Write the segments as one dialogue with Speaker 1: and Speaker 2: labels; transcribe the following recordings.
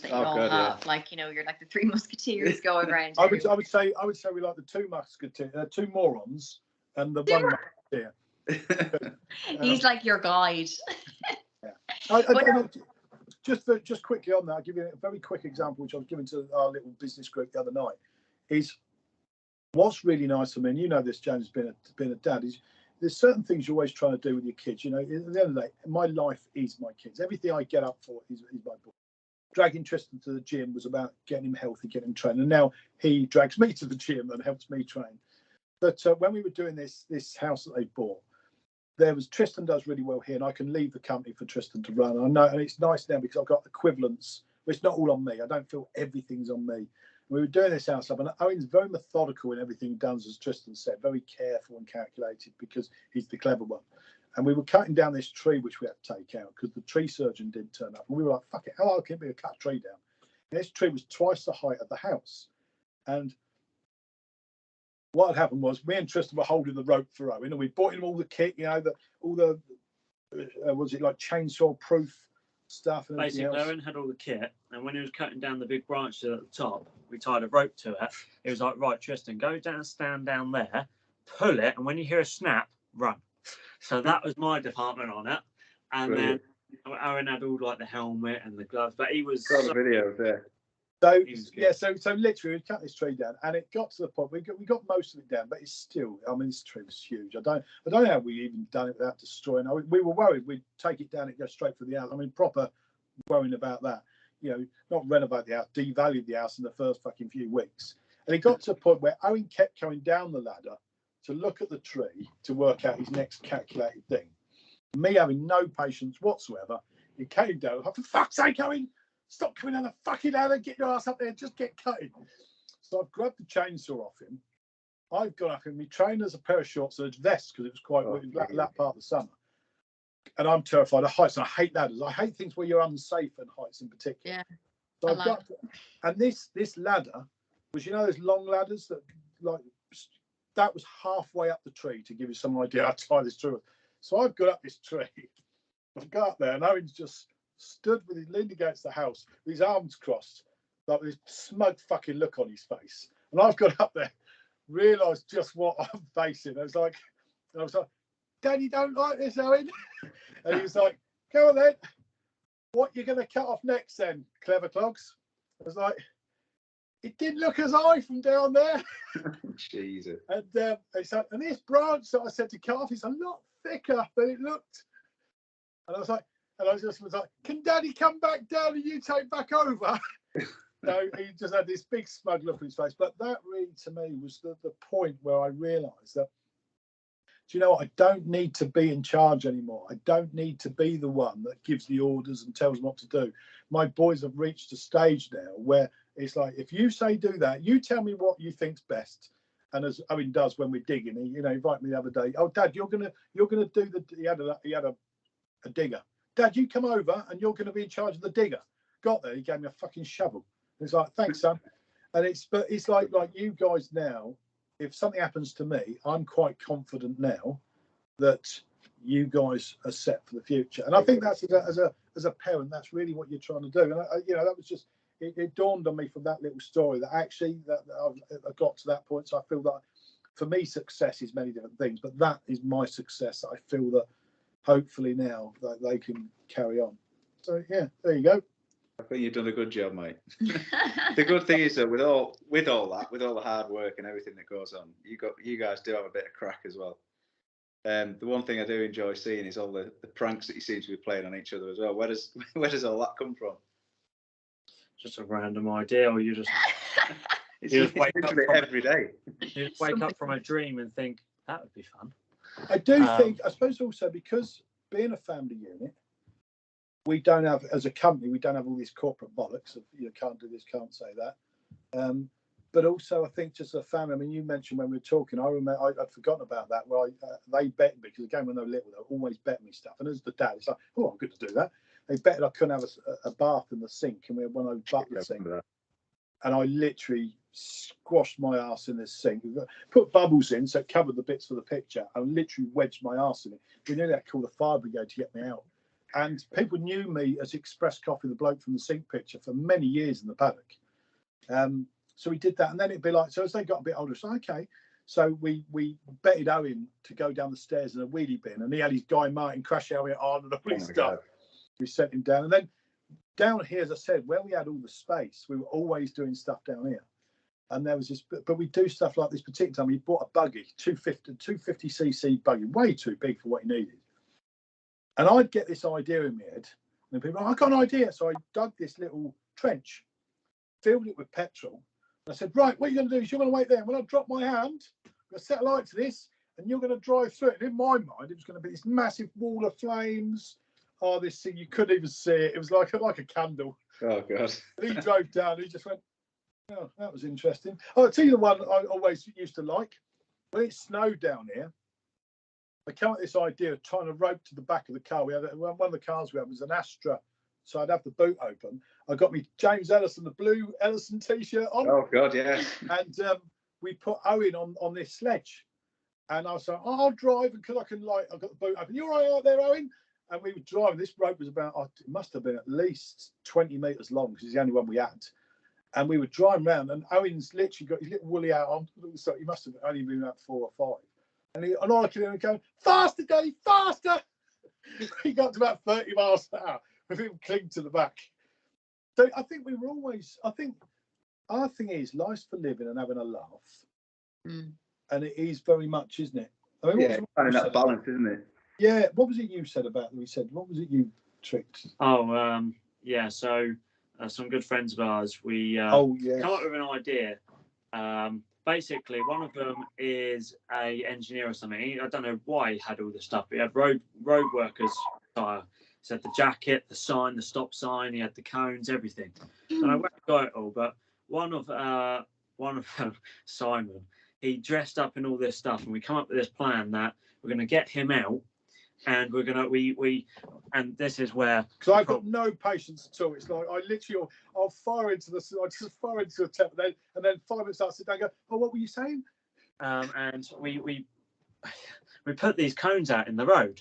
Speaker 1: that you all have. Yeah. Like, you know, you're like the three musketeers going around.
Speaker 2: I would say we like the two musketeers, two morons, and the one musketeer.
Speaker 1: He's like your guide.
Speaker 2: Yeah. Just quickly on that, I'll give you a very quick example, which I was giving to our little business group the other night. Is what's really nice for me, and you know this, James, been a dad, is there's certain things you're always trying to do with your kids. You know, at the end of the day, my life is my kids. Everything I get up for is my boy. Dragging Tristan to the gym was about getting him healthy, getting him trained, and now he drags me to the gym and helps me train. But when we were doing this house that they bought, there was Tristan does really well here, and I can leave the company for Tristan to run. I know, and it's nice now because I've got equivalents. It's not all on me. I don't feel everything's on me. We were doing this house up, and Owen's very methodical in everything he does, as Tristan said, very careful and calculated because he's the clever one. And we were cutting down this tree, which we had to take out because the tree surgeon didn't turn up. And we were like, fuck it, how hard can it be to cut a tree down? And this tree was twice the height of the house. And what had happened was me and Tristan were holding the rope for Owen, and we bought him all the kit, you know, was it like chainsaw proof stuff? And
Speaker 3: basically, Owen had all the kit, and when he was cutting down the big branches at the top, we tied a rope to it. It was like, right, Tristan, go down, stand down there, pull it, and when you hear a snap, run. So that was my department on it. And Brilliant. Then Owen had all like the helmet and the gloves, but he was
Speaker 4: got the video there.
Speaker 2: So literally we cut this tree down, and it got to the point we got most of it down, but it's still, I mean, this tree was huge. I don't know how we even done it without destroying it. We were worried we'd take it down and go straight for the house. I mean, proper worrying about that. You know, not renovate the house, devalue the house in the first fucking few weeks. And it got to a point where Owen kept going down the ladder to look at the tree to work out his next calculated thing. Me having no patience whatsoever, he came down. For fuck's sake, Owen, stop coming down the fucking ladder, get your ass up there, just get cutting. So I've grabbed the chainsaw off him. I've gone up in my trainers, a pair of shorts, and a vest because it was quite that part of the summer. And I'm terrified of heights, and I hate ladders. I hate things where you're unsafe and heights in particular.
Speaker 1: Yeah.
Speaker 2: So I've got, and this ladder was, you know, those long ladders that like. That was halfway up the tree to give you some idea how to tie this tree. So I've got up this tree. I've got up there, and Owen's just stood with his leaned against the house, with his arms crossed, like with this smug fucking look on his face. And I've got up there, realised just what I'm facing. I was like, Daddy, don't like this, Owen. And he was like, go on then. What you going to cut off next then, clever clogs? I was like, it didn't look as high from down there.
Speaker 4: Jesus.
Speaker 2: And this branch that I said to cut off is a lot thicker than it looked. And I was like, can Daddy come back down and you take back over? No, he just had this big smug look on his face. But that really, to me, was the point where I realised that, do you know what? I don't need to be in charge anymore. I don't need to be the one that gives the orders and tells them what to do. My boys have reached a stage now where it's like, if you say do that, you tell me what you think's best. And as Owen does when we're digging, he invited me the other day. Oh, Dad, you're gonna do the. He had a digger. Dad, you come over and you're gonna be in charge of the digger. Got there, he gave me a fucking shovel. It's like, thanks, son. And it's like you guys now. If something happens to me, I'm quite confident now that you guys are set for the future. And I think that's as a parent, that's really what you're trying to do. And that was just. It dawned on me from that little story that actually that I got to that point. So I feel that for me, success is many different things, but that is my success. I feel that hopefully now that they can carry on. So yeah, there you go.
Speaker 4: I think you've done a good job, mate. The good thing is that with all the hard work and everything that goes on, you guys do have a bit of crack as well. The one thing I do enjoy seeing is all the pranks that you seem to be playing on each other as well. Where does all that come from?
Speaker 3: Just a random idea, or you just
Speaker 4: wake up every day.
Speaker 3: You just wake up from a dream and think that would be fun.
Speaker 2: I do think, I suppose also because being a family unit, we don't have, as a company, we don't have all these corporate bollocks of can't do this, can't say that. But also, I think just a family. I mean, you mentioned when we were talking, I remember I'd forgotten about that. Where they bet me because again when they were little, they were always bet me stuff. And as the dad, it's like, oh, I'm good to do that. They betted I couldn't have a bath in the sink, and we had one of those butler sinks. And I literally squashed my ass in this sink. Put bubbles in so it covered the bits for the picture, and literally wedged my ass in it. We nearly had to call the fire brigade to get me out And people knew me as XpressCoffee, the bloke from the sink picture, for many years in the paddock. So we did that, and then it'd be like, so as they got a bit older, so okay. So we betted Owen to go down the stairs in a wheelie bin, and he had his Guy Martin crash helmet on and all his stuff. God. We sent him down, and then down here, as I said, where we had all the space, we were always doing stuff down here. And there was this, but we do stuff like this particular time. He bought a buggy, 250cc buggy, way too big for what he needed. And I'd get this idea in my head, and people, I got an idea. So I dug this little trench, filled it with petrol. And I said, right, what you're going to do is you're going to wait there. And when I drop my hand, I'm going to set a light to this, and you're going to drive through it. And in my mind, it was going to be this massive wall of flames. Oh, this thing, you couldn't even see it. It was like a candle.
Speaker 4: Oh, God.
Speaker 2: And he drove down, and he just went, oh, that was interesting. Oh, I'll tell you the one I always used to like. When it snowed down here, I came up with this idea of tying a rope to the back of the car. We had one of the cars we had was an Astra, so I'd have the boot open. I got me James Ellison, the blue Ellison t-shirt on.
Speaker 4: Oh God, yeah.
Speaker 2: And we put Owen on this sledge, and I was like, oh, I'll drive because I can I've got the boot open. You all right out there, Owen? And we were driving. This rope was about, it must have been at least 20 metres long because it's the only one we had. And we were driving around, and Owen's literally got his little woolly hat on. So he must have only been about 4 or 5. And I could hear him going, faster, Daddy, faster. He got to about 30 miles an hour with him clinging to the back. So I think we were always, I think our thing is life's for living and having a laugh. Mm. And it is very much, isn't it? I mean,
Speaker 4: finding that balance, isn't it?
Speaker 2: Yeah. What was it you said about what was it you tricked?
Speaker 3: Oh, yeah. So some good friends of ours, we come up with an idea. Basically, one of them is a engineer or something. I don't know why he had all this stuff, but he had road workers attire. He had the jacket, the sign, the stop sign. He had the cones, everything. And I went and got it all. But one of them, Simon, he dressed up in all this stuff, and we come up with this plan that we're going to get him out, and we're gonna and this is where,
Speaker 2: because I've got no patience at all. It's like I literally I'll fire into the attempt, and then 5 minutes after sit down and go, oh, what were you saying?
Speaker 3: And we put these cones out in the road,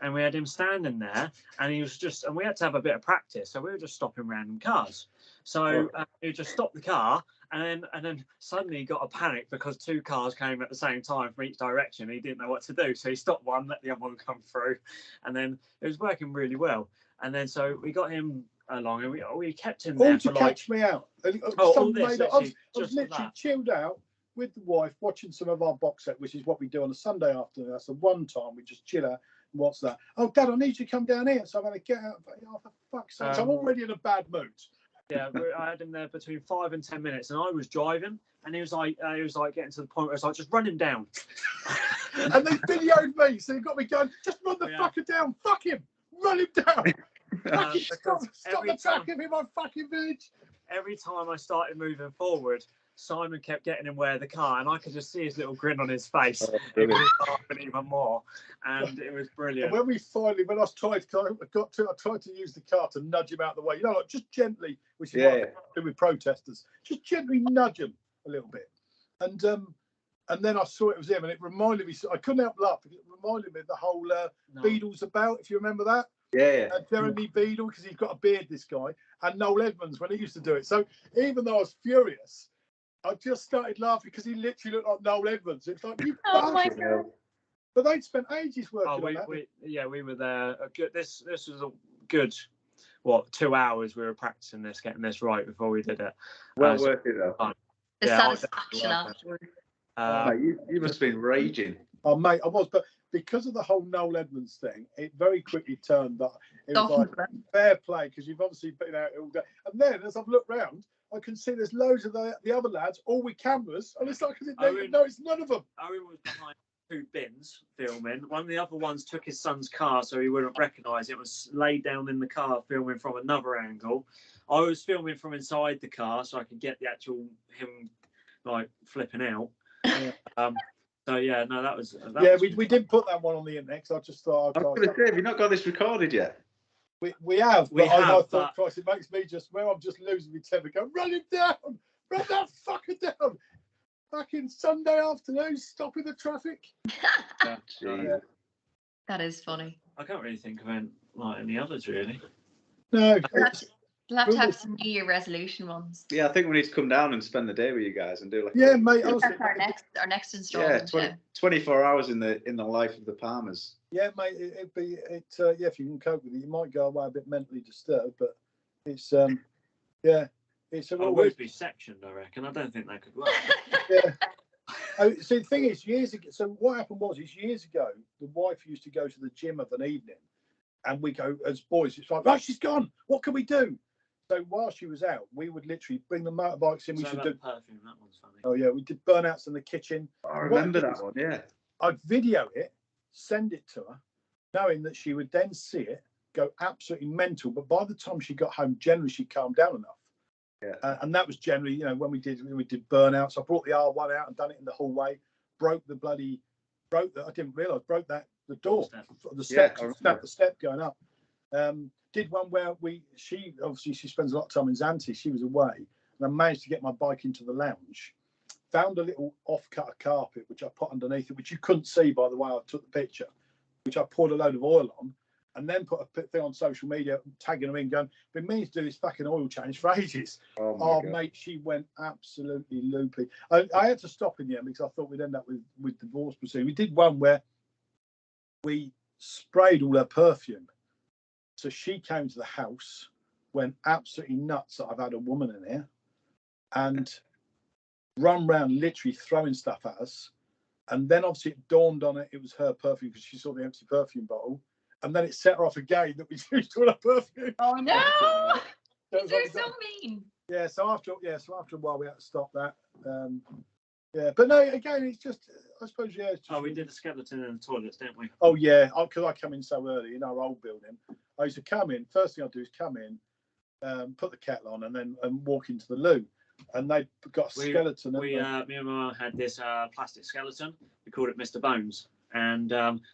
Speaker 3: and we had him standing there, and he was and we had to have a bit of practice, so we were just stopping random cars. So he just stopped the car, and then suddenly he got a panic because 2 cars came at the same time from each direction. He didn't know what to do, so he stopped one, let the other one come through, and then it was working really well. And then so we got him along, and we kept him there for
Speaker 2: catch me out. I was literally chilled out with the wife watching some of our box set, which is what we do on a Sunday afternoon. That's the one time we just chill out. What's that? Oh, Dad, I need you to come down here. So I'm going to get out. Oh, for fuck's sake. I'm already in a bad mood.
Speaker 3: Yeah, I had him there between 5 and 10 minutes, and I was driving, and he was like getting to the point where it's like, just run him down.
Speaker 2: And they videoed me, so you got me going, just run the fucker down, fuck him, run him down. Stop the track of him on fucking village.
Speaker 3: Every time I started moving forward, Simon kept getting him where the car, and I could just see his little grin on his face. He was laughing even more, and it was brilliant.
Speaker 2: And when I tried to use the car to nudge him out of the way, like just gently, which is what I do with protesters, just gently nudge him a little bit, and then I saw it was him, and it reminded me. I couldn't help laughing. It reminded me of the whole Beadle's About, if you remember that.
Speaker 4: Yeah.
Speaker 2: Jeremy Beadle, because he's got a beard, this guy, and Noel Edmonds when he used to do it. So even though I was furious, I just started laughing because he literally looked like Noel Edmonds. It's like, you bastard. God. But they'd spent ages working on that.
Speaker 3: We were there. This was a good, 2 hours we were practicing this, getting this right before we did it.
Speaker 4: Well worth it though.
Speaker 1: The satisfaction afterwards.
Speaker 4: You must have been raging.
Speaker 2: Oh, mate, I was. But because of the whole Noel Edmonds thing, it very quickly turned that it was like fair play, because you've obviously been out all day. And then as I've looked round, I can see there's loads of the other lads, all with cameras, and it's like, no, it's none of them.
Speaker 3: Owen was behind 2 bins filming. One of the other ones took his son's car so he wouldn't recognise it. Was laid down in the car filming from another angle. I was filming from inside the car so I could get the actual him like flipping out. So yeah, no, that was
Speaker 2: we did put that one on the internet. So I just thought,
Speaker 4: I was going to say, have you not got this recorded yet?
Speaker 2: We have, but I thought, Christ, it makes me I'm just losing my temper. Go, run him down, run that fucker down. Fucking Sunday afternoon, stopping the traffic.
Speaker 1: That is funny.
Speaker 3: I can't really think of like any others, really.
Speaker 2: No,
Speaker 1: We'll have to have some New Year resolution ones.
Speaker 4: Yeah, I think we need to come down and spend the day with you guys and do like.
Speaker 2: yeah, mate.
Speaker 1: That's
Speaker 2: Honestly,
Speaker 1: our next
Speaker 4: Yeah,
Speaker 1: installment.
Speaker 4: 24 hours in the life of the Palmers.
Speaker 2: yeah, mate. It'd be yeah. If you can cope with it, you might go away a bit mentally disturbed, but it's yeah, it's a
Speaker 3: I'll always be sectioned, I reckon. I don't think that could work.
Speaker 2: yeah. Oh, see, the thing is, years ago. So what happened was, years ago, the wife used to go to the gym of an evening, and we go as boys. It's like, right, she's gone. What can we do? So while she was out, we would literally bring the motorbikes in. We should do
Speaker 3: perfume. That one's funny.
Speaker 2: Oh yeah, we did burnouts in the kitchen.
Speaker 4: I remember that one. Yeah.
Speaker 2: I'd video it, send it to her, knowing that she would then see it, go absolutely mental. But by the time she got home, generally she calmed down enough.
Speaker 4: Yeah.
Speaker 2: And that was generally, you know, when we did burnouts. I brought the R1 out and done it in the hallway. I didn't realise, broke the door, the step, snapped the step going up. Did one where she spends a lot of time in Zante. She was away, and I managed to get my bike into the lounge. Found a little off-cut of carpet which I put underneath it, which you couldn't see by the way I took the picture. Which I poured a load of oil on, and then put a thing on social media, tagging her in, going, "Been meaning to do this fucking oil change for ages." Oh mate, she went absolutely loopy. I had to stop in the end because I thought we'd end up with divorce proceedings. We did one where we sprayed all her perfume. So she came to the house, went absolutely nuts that I've had a woman in here, and run round literally throwing stuff at us. And then obviously it dawned on it was her perfume because she saw the empty perfume bottle. And then it set her off again that we used all her perfume.
Speaker 1: Oh no! They're
Speaker 2: like,
Speaker 1: so mean.
Speaker 2: Yeah, so after a while we had to stop that. Yeah, but no, again, it's just, I suppose, yeah. It's just,
Speaker 3: we did a skeleton in the toilets, didn't we?
Speaker 2: Oh yeah, because I come in so early in our old building. I used to come in. First thing I do is come in, put the kettle on, and then walk into the loo. And they got a skeleton.
Speaker 3: Me and my mum had this plastic skeleton. We called it Mr. Bones. And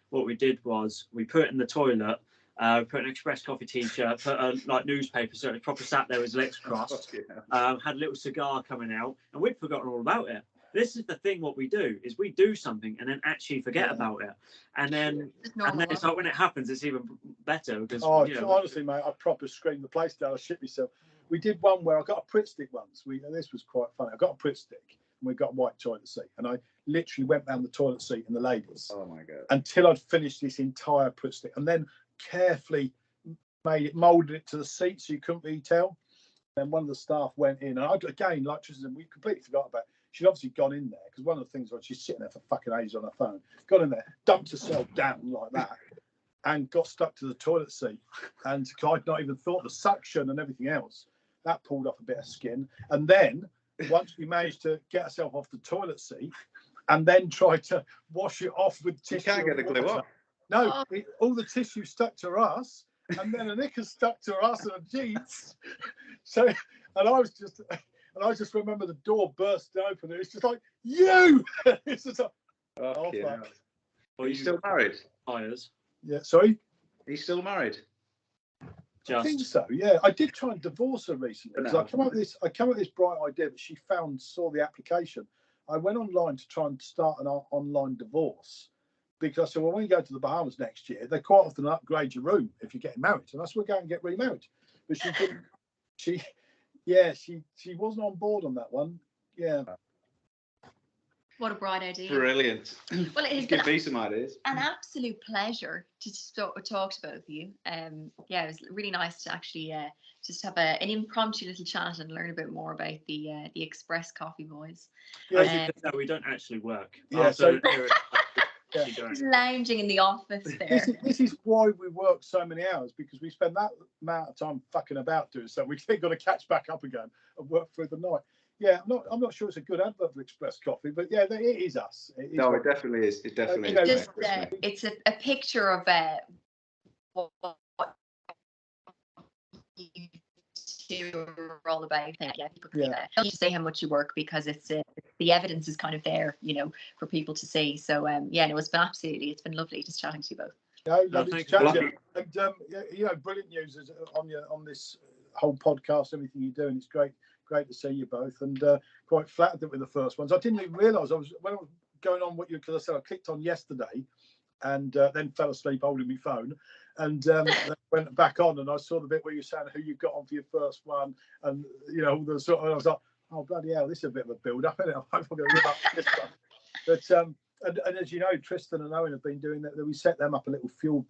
Speaker 3: what we did was we put it in the toilet. Put an XpressCoffee t-shirt, put a newspaper so it proper sat there with his legs crossed. Had a little cigar coming out, and we'd forgotten all about it. This is the thing. What we do is we do something and then actually forget about it, and then it's like when it happens, it's even better because.
Speaker 2: Honestly, mate, I proper screamed the place down. I shit myself. We did one where I got a Pritt stick once. And this was quite funny. I got a Pritt stick, and we got a white toilet seat, and I literally went down the toilet seat in the ladies.
Speaker 4: Oh my god!
Speaker 2: Until I'd finished this entire Pritt stick, and then carefully moulded it to the seat so you couldn't really tell. Then one of the staff went in, and I again, like Tristan, we completely forgot about it. She'd obviously gone in there because one of the things was she's sitting there for fucking ages on her phone. Got in there, dumped herself down like that, and got stuck to the toilet seat. And I'd not even thought the suction and everything else. That pulled off a bit of skin. And then once we managed to get herself off the toilet seat, and then tried to wash it off with tissue.
Speaker 4: You can't get the glue off.
Speaker 2: No, all the tissue stuck to her ass, and then a knicker stuck to her ass and her jeans. So, and I just remember the door bursting open. It's just like, you! It's just like,
Speaker 4: oh
Speaker 2: fuck.
Speaker 4: Are you still married?
Speaker 3: Fires.
Speaker 2: Yeah, sorry?
Speaker 4: Are you still married?
Speaker 2: I think so, yeah. I did try and divorce her recently because I came up with this bright idea that she saw the application. I went online to try and start an online divorce because I said, well, when you go to the Bahamas next year, they quite often upgrade your room if you're getting married. And that's where we go and get remarried. But she didn't. She wasn't on board on that one. Yeah.
Speaker 1: What a bright idea.
Speaker 4: Brilliant.
Speaker 1: Well, it has
Speaker 4: Give
Speaker 1: been
Speaker 4: me some ideas.
Speaker 1: an absolute pleasure to talk to both of you. Yeah, it was really nice to actually just have an impromptu little chat and learn a bit more about the XpressCoffee boys.
Speaker 3: Yeah, we don't actually work.
Speaker 2: Yeah,
Speaker 1: Just lounging in the office there.
Speaker 2: This is why we work so many hours, because we spend that amount of time fucking about doing so. We've got to catch back up again and work through the night. Yeah, I'm not sure it's a good advert for XpressCoffee, but yeah, it is us. It
Speaker 4: definitely is. It definitely is.
Speaker 1: It's a picture of what you two are all about. Yeah, people can don't just say how much you work because it's the evidence is kind of there, for people to see. So it's been lovely just chatting to you both.
Speaker 2: Lovely to chat to you. And brilliant news on this whole podcast, everything you're doing. It's great to see you both, and quite flattered that we're the first ones. I didn't even realise when I was going on because I said I clicked on yesterday and then fell asleep holding my phone, And they went back on, and I saw the bit where you were saying who you got on for your first one, and all the sort of, and I was like, oh bloody hell, this is a bit of a build up, isn't it? I hope I'm going to live up to this one. But and as you know, Tristan and Owen have been doing that. We set them up a little Fueled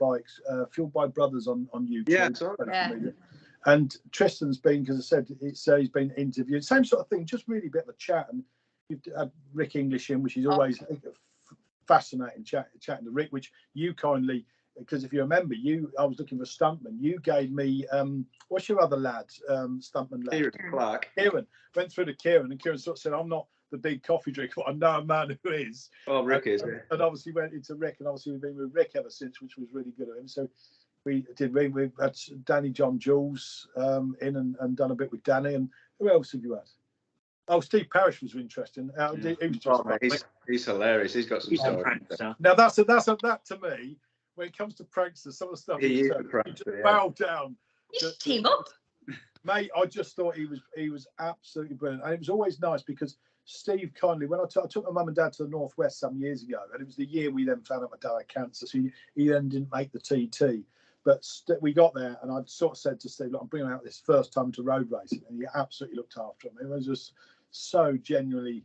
Speaker 2: by Brothers on YouTube.
Speaker 4: Yeah,
Speaker 2: And Tristan's been, because I said he's been interviewed, same sort of thing, just really a bit of a chat. And you've had Rick English in, which is always fascinating chatting to Rick, which you kindly, because if you remember, I was looking for stuntman. You gave me what's your other lad, stuntman lad? Kieran. Went through to Kieran, and Kieran sort of said, I'm not the big coffee drinker, but I know a man who is.
Speaker 4: Oh, Rick is.
Speaker 2: And obviously went into Rick, and obviously we've been with Rick ever since, which was really good of him. So we had Danny John Jules in and done a bit with Danny. And who else have you had? Oh, Steve Parrish was interesting.
Speaker 4: He's hilarious. He's got some stories.
Speaker 2: Now that to me, when it comes to pranksters, some of the stuff
Speaker 4: he
Speaker 2: just bow down.
Speaker 1: You should team up,
Speaker 2: mate. I just thought he was absolutely brilliant, and it was always nice because Steve kindly, when I took my mum and dad to the Northwest some years ago, and it was the year we then found out my dad had cancer, so he then didn't make the TT. But we got there, and I sort of said to Steve, look, I'm bringing out this first time to road racing, and he absolutely looked after him. It was just so genuinely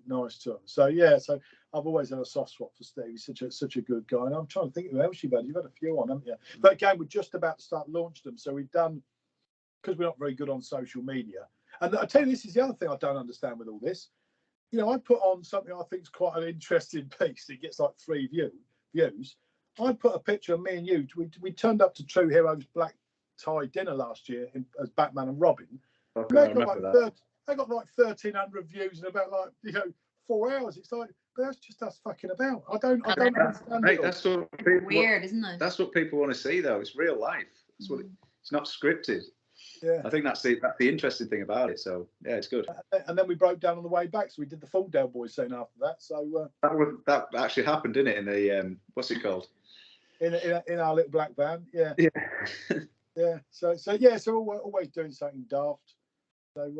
Speaker 2: nice to him. So yeah, so I've always had a soft spot for Steve. He's such a good guy, and I'm trying to think who else you've had. You've had a few on, haven't you? But again, we're just about to start launching them, so we've done, because we're not very good on social media. And I tell you, this is the other thing I don't understand with all this. I put on something I think is quite an interesting piece. It gets like 3 views. I put a picture of me and you. We turned up to True Heroes Black Tie dinner last year as Batman and Robin.
Speaker 4: Okay,
Speaker 2: They got like 1,300 views in about 4 hours. It's like, but that's just us fucking about. I don't understand.
Speaker 4: Mate, that's what people,
Speaker 1: weird, isn't it?
Speaker 4: That's what people want to see, though. It's real life. It's it's not scripted.
Speaker 2: Yeah,
Speaker 4: I think that's the interesting thing about it. So yeah, it's good.
Speaker 2: And then we broke down on the way back, so we did the Full Down Boys scene after that. So
Speaker 4: that actually happened, didn't it? In the what's it called?
Speaker 2: In our little black van. Yeah.
Speaker 4: Yeah.
Speaker 2: Yeah. So yeah. So always doing something daft. So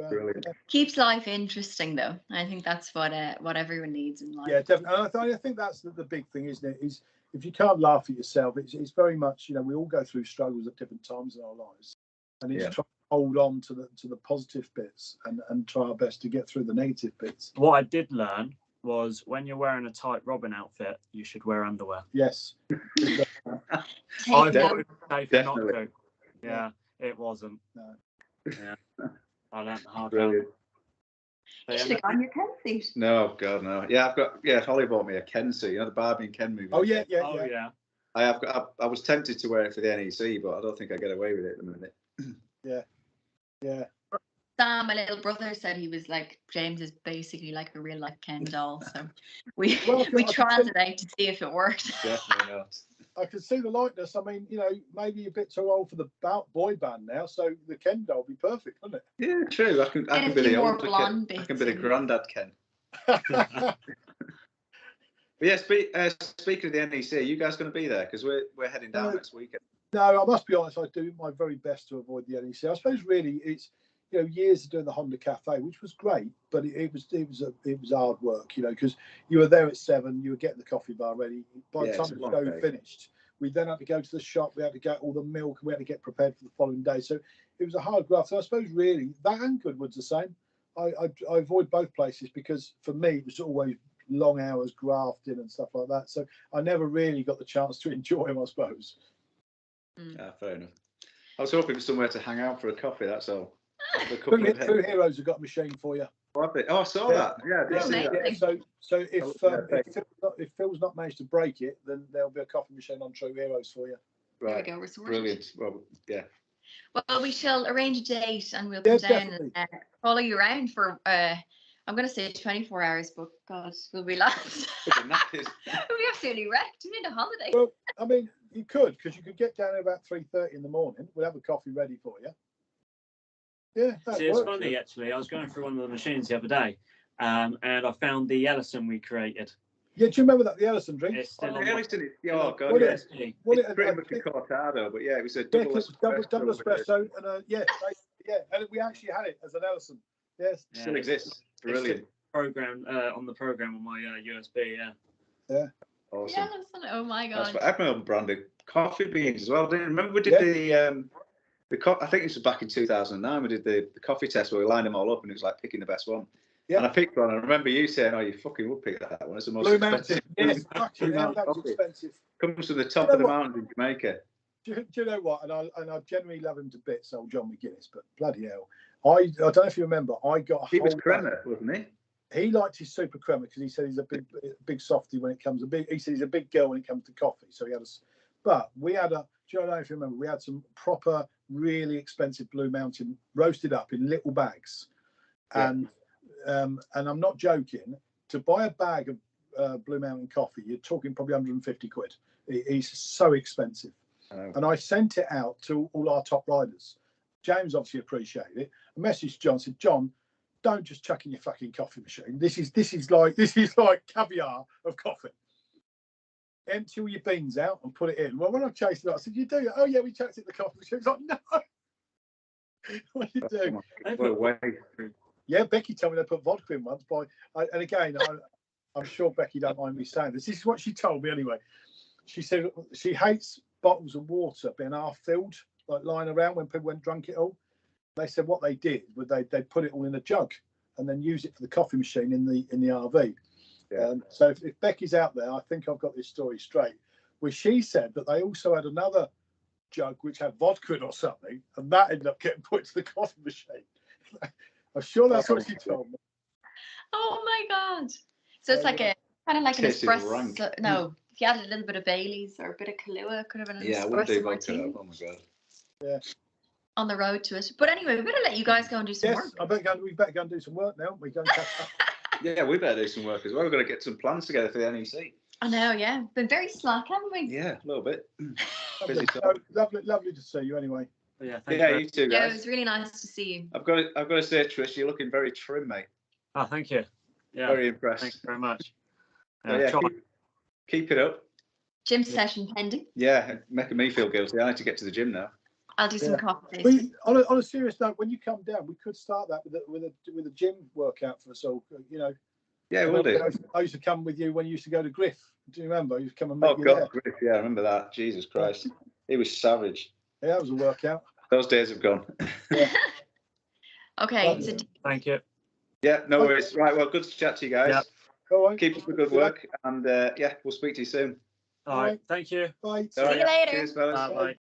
Speaker 1: keeps life interesting, though. I think that's what everyone needs in life.
Speaker 2: Yeah, definitely. And I think that's the big thing, isn't it? Is if you can't laugh at yourself, it's very much, we all go through struggles at different times in our lives, and it's trying to hold on to the positive bits and try our best to get through the negative bits.
Speaker 3: What I did learn was when you're wearing a tight Robin outfit, you should wear underwear.
Speaker 2: Yes.
Speaker 3: I thought it was safe not to. Yeah, it wasn't.
Speaker 2: No.
Speaker 3: Yeah. I learned the hard
Speaker 4: Brilliant.
Speaker 1: You should have gone your Ken suit.
Speaker 4: No, God, no. Yeah, Holly bought me a Ken suit. The Barbie and Ken movie.
Speaker 2: Oh yeah.
Speaker 4: I was tempted to wear it for the NEC, but I don't think I get away with it at the minute.
Speaker 2: Yeah.
Speaker 1: Sam, my little brother, said he was like, James is basically like a real life Ken doll. So we tried it out to see if it worked.
Speaker 4: Definitely not.
Speaker 2: I can see the likeness. I mean, maybe a bit too old for the boy band now, so the Ken doll would be perfect, wouldn't it?
Speaker 4: Yeah, true. I can be the older Ken. I can be the granddad Ken. But yeah, speaking of the NEC, are you guys going to be there? Because we're heading down next weekend. No,
Speaker 2: I must be honest. I do my very best to avoid the NEC. I suppose really it's years of doing the Honda Cafe, which was great, but it was hard work, because you were there at 7, you were getting the coffee bar ready. By the time the show finished, we then had to go to the shop, we had to get all the milk, and we had to get prepared for the following day. So it was a hard graft. So I suppose really that and Goodwood's the same. I avoid both places because for me it was always long hours grafting and stuff like that. So I never really got the chance to enjoy them, I suppose.
Speaker 4: Yeah, fair enough. I was hoping for somewhere to hang out for a coffee. That's all.
Speaker 2: True Heroes have got a machine for you.
Speaker 4: Oh, I saw that. Yeah,
Speaker 2: So if Phil's not managed to break it, then there'll be a coffee machine on True Heroes for you.
Speaker 4: Right.
Speaker 1: There we go. We're sorted.
Speaker 4: Brilliant. Well, yeah.
Speaker 1: Well, we shall arrange a date and we'll come down and follow you around for I'm going to say 24 hours, but God, we'll be lost. We'll be absolutely wrecked. We need a holiday.
Speaker 2: Well, I mean, you could, because you could get down at about 3:30 in the morning. We'll have a coffee ready for you. Yeah,
Speaker 3: it's funny actually. I was going through one of the machines the other day, and I found the Ellison we created.
Speaker 2: Yeah, do you remember that, the Ellison drink?
Speaker 3: It's still
Speaker 4: God, yeah. It's pretty much a cortado, but yeah, it was a double
Speaker 2: espresso, and and we actually had it as an Ellison. Yes,
Speaker 4: yeah, still exists. Brilliant
Speaker 3: program on the program on my USB.
Speaker 2: Yeah.
Speaker 4: Awesome.
Speaker 1: Yes, oh my
Speaker 4: That's
Speaker 1: god.
Speaker 4: what Admiral branded coffee beans as well. Didn't you? Remember we did I think this was back in 2009. We did the coffee test where we lined them all up and it was like picking the best one.
Speaker 2: Yeah.
Speaker 4: And I picked one. And I remember you saying, "Oh, you fucking would pick that one. It's the most
Speaker 2: Blue
Speaker 4: expensive."
Speaker 2: Mountain. Yes,
Speaker 4: Blue
Speaker 2: fucking hell, that was
Speaker 4: Mountain coffee.
Speaker 2: expensive.
Speaker 4: Comes from the top
Speaker 2: know
Speaker 4: of the
Speaker 2: what?
Speaker 4: mountain in Jamaica.
Speaker 2: Do you know what? And I generally love him to bits, old John McGuinness, but bloody hell. I don't know if you remember, I got a
Speaker 4: He was
Speaker 2: whole
Speaker 4: crema, wasn't he?
Speaker 2: He liked his super crema because he said he's a big softie when it comes he said he's a big girl when it comes to coffee. So he had but we had do you know if you remember, we had some proper, really expensive Blue Mountain roasted up in little bags.
Speaker 4: Yeah.
Speaker 2: And I'm not joking, to buy a bag of Blue Mountain coffee, you're talking probably 150 quid. It's so expensive.
Speaker 4: Oh.
Speaker 2: And I sent it out to all our top riders. James obviously appreciated it. I messaged John, said, John, don't just chuck in your fucking coffee machine. This is like caviar of coffee. Empty all your beans out and put it in. Well, when I chased it up, I said, you do? Oh yeah, we chucked it in the coffee machine. It's like, no. What do you do?
Speaker 4: What a way.
Speaker 2: Yeah, Becky told me they put vodka in once. And again, I'm sure Becky don't mind me saying this. This is what she told me anyway. She said she hates bottles of water being half filled, like lying around when people went drunk it all. They said what they did was they put it all in a jug and then use it for the coffee machine in the RV.
Speaker 4: Yeah.
Speaker 2: So if Becky's out there, I think I've got this story straight. Where she said that they also had another jug which had vodka in or something, and that ended up getting put to the coffee machine. I'm sure that's what she told me.
Speaker 1: Oh my god! So it's like a kind of like an
Speaker 4: Tastes
Speaker 1: espresso.
Speaker 4: rank.
Speaker 1: No, if you added a little bit of Baileys or a bit of Kahlua, could have been an
Speaker 4: Yeah, I wouldn't do
Speaker 1: espresso
Speaker 4: vodka.
Speaker 1: martini
Speaker 4: Oh my god.
Speaker 2: Yeah.
Speaker 1: on the road to it. But anyway, we better let you guys go and do some
Speaker 2: Yes,
Speaker 1: work.
Speaker 2: we better go and do some work now. We go and catch up.
Speaker 4: Yeah, we better do some work as well. We've got to get some plans together for the NEC.
Speaker 1: I know, yeah. Been very slack, haven't we?
Speaker 4: Yeah, a little bit.
Speaker 2: Lovely.
Speaker 4: Busy
Speaker 2: Lovely to see you anyway.
Speaker 3: Yeah, thank
Speaker 4: Yeah,
Speaker 3: you.
Speaker 4: you too,
Speaker 1: Yeah, it
Speaker 4: guys.
Speaker 1: was really nice to see you.
Speaker 4: I've got to say, Trish, you're looking very trim, mate.
Speaker 3: Oh, thank you. Yeah,
Speaker 4: Very impressed.
Speaker 3: thanks very much.
Speaker 4: So, yeah, keep it up.
Speaker 1: Gym session pending.
Speaker 4: Yeah, making me feel guilty. I need to get to the gym now.
Speaker 1: I'll do some coffee.
Speaker 2: On a serious note, when you come down, we could start that with a gym workout for us all. You know.
Speaker 4: Yeah, we'll do.
Speaker 2: I used to come with you when you used to go to Griff. Do you remember? You used to come and meet you
Speaker 4: God,
Speaker 2: there.
Speaker 4: Griff, yeah, I remember that. Jesus Christ. He was savage.
Speaker 2: Yeah, that was a workout.
Speaker 4: Those days have gone.
Speaker 2: Yeah.
Speaker 1: Okay. So
Speaker 3: Thank you.
Speaker 4: Yeah, no worries. Right, well, good to chat to you guys.
Speaker 3: Yep.
Speaker 2: All right.
Speaker 4: Keep up the good work. And, yeah, we'll speak to you soon.
Speaker 3: All right. Thank you.
Speaker 2: Bye.
Speaker 1: See you later.
Speaker 4: Cheers, fellas.
Speaker 3: Bye.